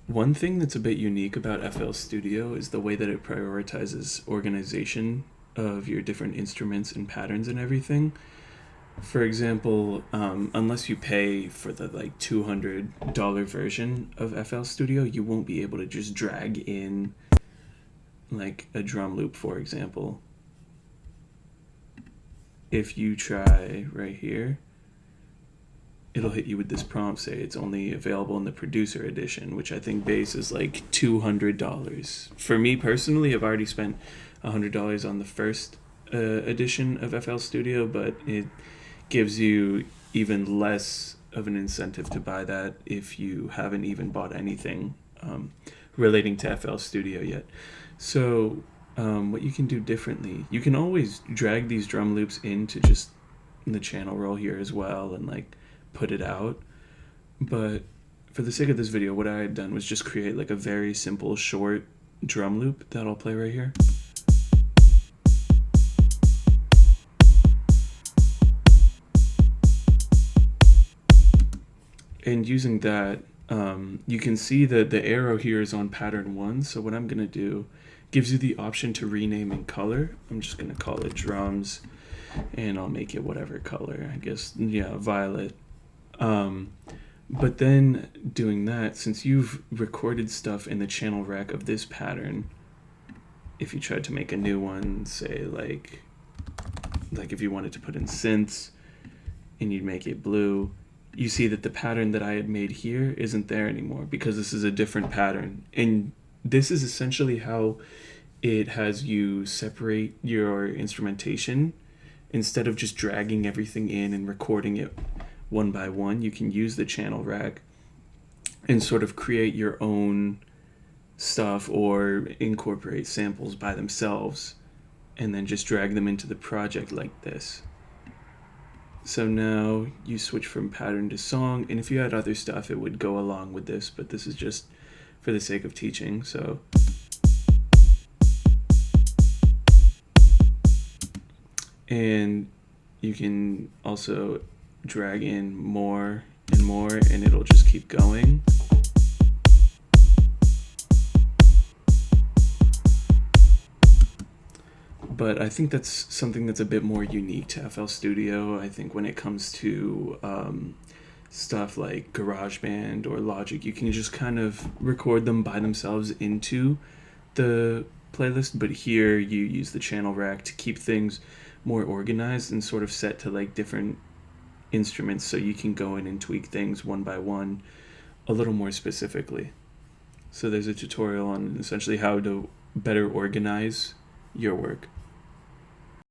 One thing that's a bit unique about FL Studio is the way that it prioritizes organization of your different instruments and patterns and everything. For example, unless you pay for the like $200 version of FL Studio, you won't be able to just drag in like a drum loop, for example. If you try right here, it'll hit you with this prompt, say it's only available in the producer edition, which I think base is like $200. For me personally, I've already spent $100 on the first edition of FL Studio, but it gives you even less of an incentive to buy that if you haven't even bought anything relating to FL Studio yet. So what you can do differently, you can always drag these drum loops into just the channel roll here as well and like put it out. But for the sake of this video, what I had done was just create like a very simple short drum loop that I'll play right here. And using that, you can see that the arrow here is on pattern 1. So what I'm going to do gives you the option to rename in color. I'm just going to call it drums, and I'll make it whatever color. I guess, yeah, violet. But then doing that, since you've recorded stuff in the channel rack of this pattern, if you tried to make a new one, say like if you wanted to put in synths and you'd make it blue, you see that the pattern that I had made here isn't there anymore because this is a different pattern. And this is essentially how it has you separate your instrumentation. Instead of just dragging everything in and recording it one by one, you can use the channel rack and sort of create your own stuff or incorporate samples by themselves and then just drag them into the project like this. So now you switch from pattern to song, and if you had other stuff it would go along with this, but this is just for the sake of teaching. So and you can also drag in more and more and it'll just keep going. But I think that's something that's a bit more unique to FL Studio. I think when it comes to stuff like GarageBand or Logic, you can just kind of record them by themselves into the playlist, but here you use the channel rack to keep things more organized and sort of set to like different instruments, so you can go in and tweak things one by one a little more specifically. So there's a tutorial on essentially how to better organize your work.